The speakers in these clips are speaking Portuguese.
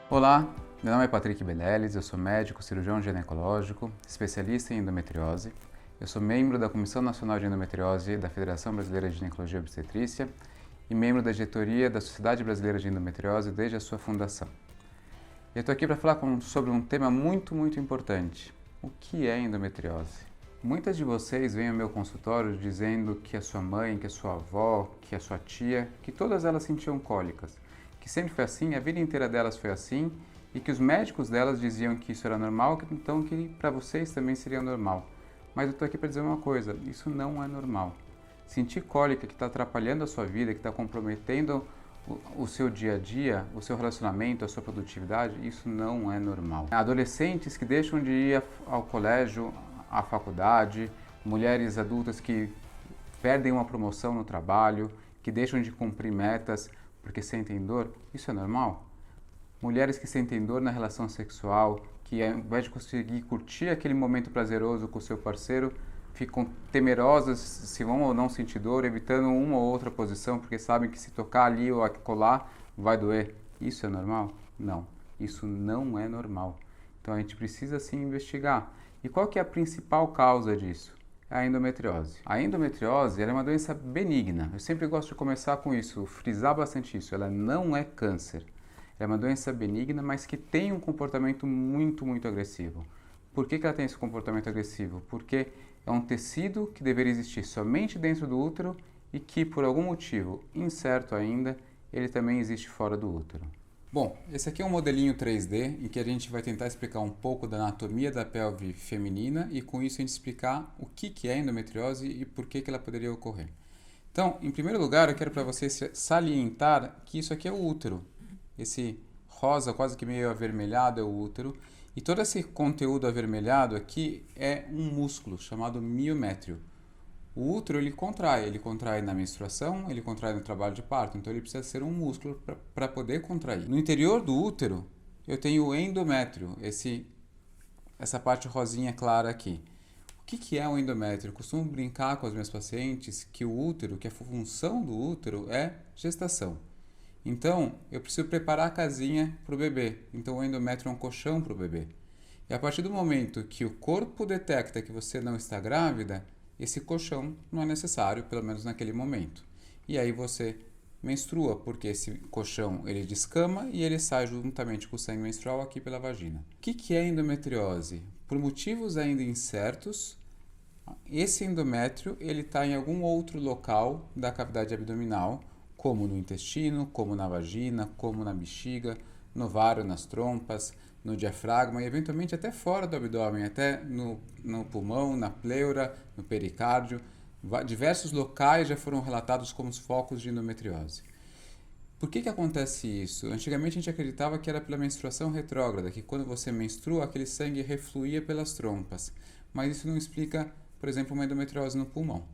Olá, meu nome é Patrick Beleles, eu sou médico cirurgião ginecológico, especialista em endometriose. Eu sou membro da Comissão Nacional de Endometriose da Federação Brasileira de Ginecologia e Obstetrícia e membro da diretoria da Sociedade Brasileira de Endometriose desde a sua fundação. Eu estou aqui para falar sobre um tema muito importante. O que é endometriose? Muitas de vocês vêm ao meu consultório dizendo que a sua mãe, que a sua avó, que a sua tia, que todas elas sentiam cólicas, que sempre foi assim, a vida inteira delas foi assim e que os médicos delas diziam que isso era normal, então que para vocês também seria normal. Mas eu estou aqui para dizer uma coisa, isso não é normal. Sentir cólica que está atrapalhando a sua vida, que está comprometendo o seu dia a dia, o seu relacionamento, a sua produtividade, isso não é normal. Adolescentes que deixam de ir ao colégio, à faculdade, mulheres adultas que perdem uma promoção no trabalho, que deixam de cumprir metas porque sentem dor, isso é normal? Mulheres que sentem dor na relação sexual, que ao invés de conseguir curtir aquele momento prazeroso com o seu parceiro, ficam temerosas se vão ou não sentir dor, evitando uma ou outra posição, porque sabem que se tocar ali ou acolá vai doer. Isso é normal? Não, isso não é normal. Então a gente precisa sim investigar. E qual que é a principal causa disso? É a endometriose. A endometriose ela é uma doença benigna. Eu sempre gosto de começar com isso, frisar bastante isso. Ela não é câncer. É uma doença benigna, mas que tem um comportamento muito agressivo. Por que ela tem esse comportamento agressivo? Porque é um tecido que deveria existir somente dentro do útero e que, por algum motivo incerto ainda, ele também existe fora do útero. Bom, esse aqui é um modelinho 3D em que a gente vai tentar explicar um pouco da anatomia da pelve feminina e com isso a gente explicar o que é endometriose e por que ela poderia ocorrer. Então, em primeiro lugar, eu quero para vocês salientar que isso aqui é o útero. Esse rosa quase que meio avermelhado é o útero e todo esse conteúdo avermelhado aqui é um músculo chamado miométrio. O útero ele contrai na menstruação, ele contrai no trabalho de parto, então ele precisa ser um músculo para poder contrair. No interior do útero eu tenho o endométrio, essa parte rosinha clara aqui. O que é o endométrio? Eu costumo brincar com as minhas pacientes que o útero, que a função do útero é gestação. Então eu preciso preparar a casinha para o bebê, então o endométrio é um colchão para o bebê. E a partir do momento que o corpo detecta que você não está grávida, esse colchão não é necessário, pelo menos naquele momento. E aí você menstrua, porque esse colchão ele descama e ele sai juntamente com o sangue menstrual aqui pela vagina. O que é endometriose? Por motivos ainda incertos, esse endométrio ele está em algum outro local da cavidade abdominal, como no intestino, como na vagina, como na bexiga, no ovário, nas trompas, no diafragma e eventualmente até fora do abdômen, até no pulmão, na pleura, no pericárdio. Diversos locais já foram relatados como os focos de endometriose. Por que acontece isso? Antigamente a gente acreditava que era pela menstruação retrógrada, que quando você menstrua aquele sangue refluía pelas trompas, mas isso não explica, por exemplo, uma endometriose no pulmão.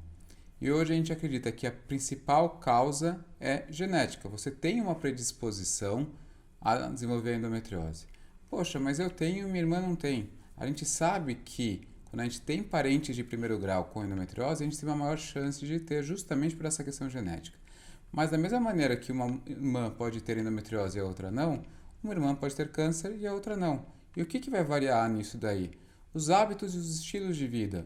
E hoje a gente acredita que a principal causa é genética. Você tem uma predisposição a desenvolver a endometriose. Poxa, mas eu tenho e minha irmã não tem. A gente sabe que quando a gente tem parentes de primeiro grau com endometriose, a gente tem uma maior chance de ter justamente por essa questão genética. Mas da mesma maneira que uma irmã pode ter endometriose e a outra não, uma irmã pode ter câncer e a outra não. E o que vai variar nisso daí? Os hábitos e os estilos de vida.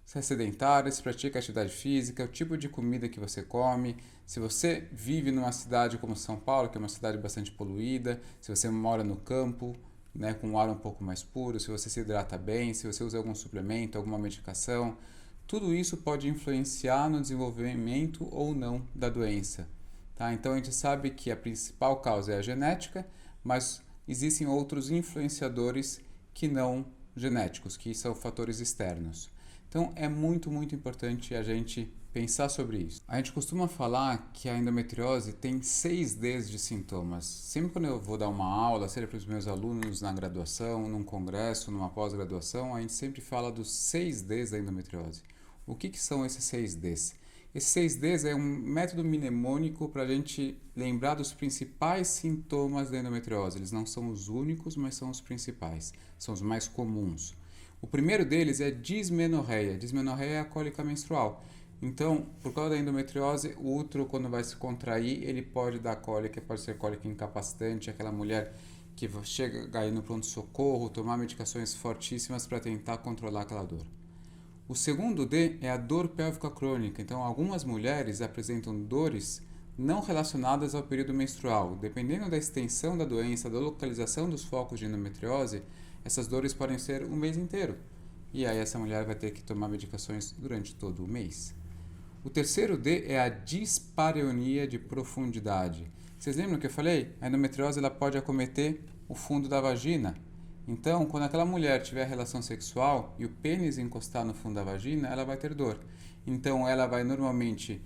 Se é sedentário, se pratica atividade física, o tipo de comida que você come, se você vive numa cidade como São Paulo, que é uma cidade bastante poluída, se você mora no campo, né, com um ar um pouco mais puro, se você se hidrata bem, se você usa algum suplemento, alguma medicação, tudo isso pode influenciar no desenvolvimento ou não da doença. Tá? Então a gente sabe que a principal causa é a genética, mas existem outros influenciadores que não genéticos, que são fatores externos. Então é muito importante a gente pensar sobre isso. A gente costuma falar que a endometriose tem 6 Ds de sintomas. Sempre quando eu vou dar uma aula, seja para os meus alunos na graduação, num congresso, numa pós-graduação, a gente sempre fala dos 6 Ds da endometriose. O que são esses 6 Ds? Esses 6 Ds é um método mnemônico para a gente lembrar dos principais sintomas da endometriose. Eles não são os únicos, mas são os principais, são os mais comuns. O primeiro deles é dismenorreia. Dismenorreia é a cólica menstrual. Então, por causa da endometriose, o útero, quando vai se contrair, ele pode dar cólica, pode ser cólica incapacitante, aquela mulher que chega aí no pronto-socorro, tomar medicações fortíssimas para tentar controlar aquela dor. O segundo D é a dor pélvica crônica. Então, algumas mulheres apresentam dores não relacionadas ao período menstrual. Dependendo da extensão da doença, da localização dos focos de endometriose, essas dores podem ser o mês inteiro. E aí essa mulher vai ter que tomar medicações durante todo o mês. O terceiro D é a dispareunia de profundidade. Vocês lembram que eu falei? A endometriose ela pode acometer o fundo da vagina. Então, quando aquela mulher tiver relação sexual e o pênis encostar no fundo da vagina, ela vai ter dor. Então, ela vai normalmente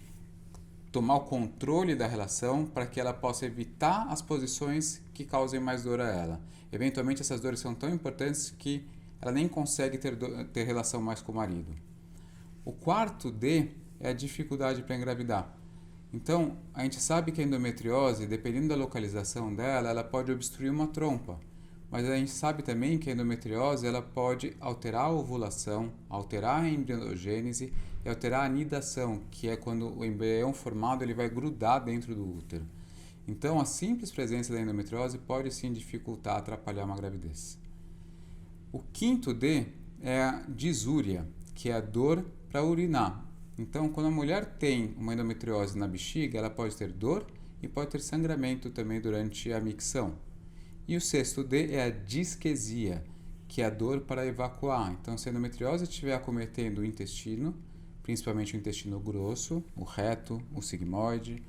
tomar o controle da relação para que ela possa evitar as posições que causem mais dor a ela. Eventualmente, essas dores são tão importantes que ela nem consegue ter relação mais com o marido. O quarto D é a dificuldade para engravidar. Então, a gente sabe que a endometriose, dependendo da localização dela, ela pode obstruir uma trompa. Mas a gente sabe também que a endometriose ela pode alterar a ovulação, alterar a embriogênese e alterar a anidação, que é quando o embrião formado ele vai grudar dentro do útero. Então, a simples presença da endometriose pode sim dificultar, atrapalhar uma gravidez. O quinto D é a disúria, que é a dor para urinar. Então, quando a mulher tem uma endometriose na bexiga, ela pode ter dor e pode ter sangramento também durante a micção. E o sexto D é a disquesia, que é a dor para evacuar. Então, se a endometriose estiver acometendo o intestino, principalmente o intestino grosso, o reto, o sigmoide,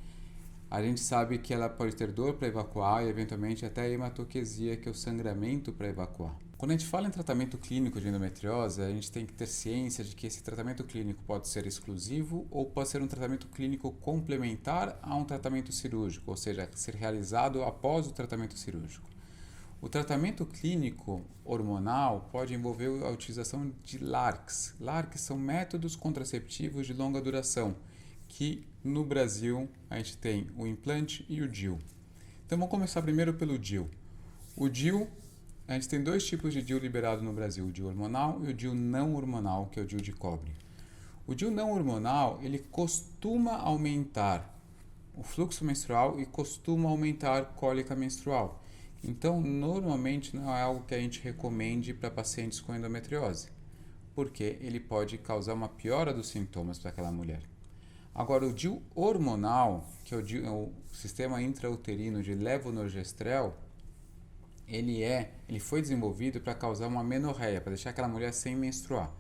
a gente sabe que ela pode ter dor para evacuar e, eventualmente, até a hematoquesia, que é o sangramento para evacuar. Quando a gente fala em tratamento clínico de endometriose, a gente tem que ter ciência de que esse tratamento clínico pode ser exclusivo ou pode ser um tratamento clínico complementar a um tratamento cirúrgico, ou seja, ser realizado após o tratamento cirúrgico. O tratamento clínico hormonal pode envolver a utilização de LARCs. LARCs são métodos contraceptivos de longa duração, que no Brasil a gente tem o implante e o DIU. Então vamos começar primeiro pelo DIU. O DIU, a gente tem dois tipos de DIU liberado no Brasil, o DIU hormonal e o DIU não hormonal, que é o DIU de cobre. O DIU não hormonal, ele costuma aumentar o fluxo menstrual e costuma aumentar cólica menstrual. Então, normalmente não é algo que a gente recomende para pacientes com endometriose, porque ele pode causar uma piora dos sintomas para aquela mulher. Agora, o DIU hormonal, que é o sistema intrauterino de levonorgestrel, ele foi desenvolvido para causar uma menorreia, para deixar aquela mulher sem menstruar.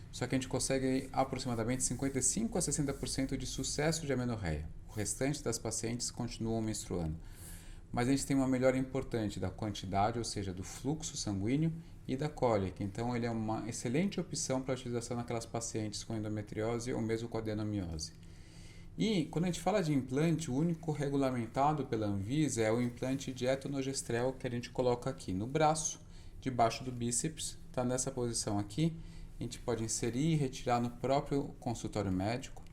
Só que a gente consegue aproximadamente 55 a 60% de sucesso de amenorreia. O restante das pacientes continuam menstruando. Mas a gente tem uma melhora importante da quantidade, ou seja, do fluxo sanguíneo e da cólica. Então, ele é uma excelente opção para a utilização naquelas pacientes com endometriose ou mesmo com adenomiose. E, quando a gente fala de implante, o único regulamentado pela Anvisa é o implante de etonogestrel que a gente coloca aqui no braço, debaixo do bíceps, está nessa posição aqui. A gente pode inserir e retirar no próprio consultório médico.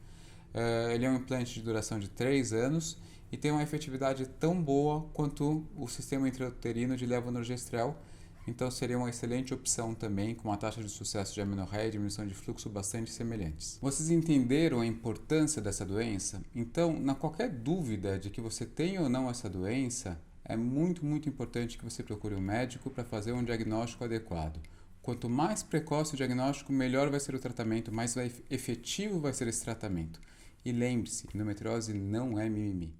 Ele é um implante de duração de 3 anos e tem uma efetividade tão boa quanto o sistema intrauterino de levonorgestrel. Então seria uma excelente opção também, com uma taxa de sucesso de amenorreia e diminuição de fluxo bastante semelhantes. Vocês entenderam a importância dessa doença? Então, na qualquer dúvida de que você tem ou não essa doença, é muito importante que você procure um médico para fazer um diagnóstico adequado. Quanto mais precoce o diagnóstico, melhor vai ser o tratamento, mais efetivo vai ser esse tratamento. E lembre-se, endometriose não é mimimi.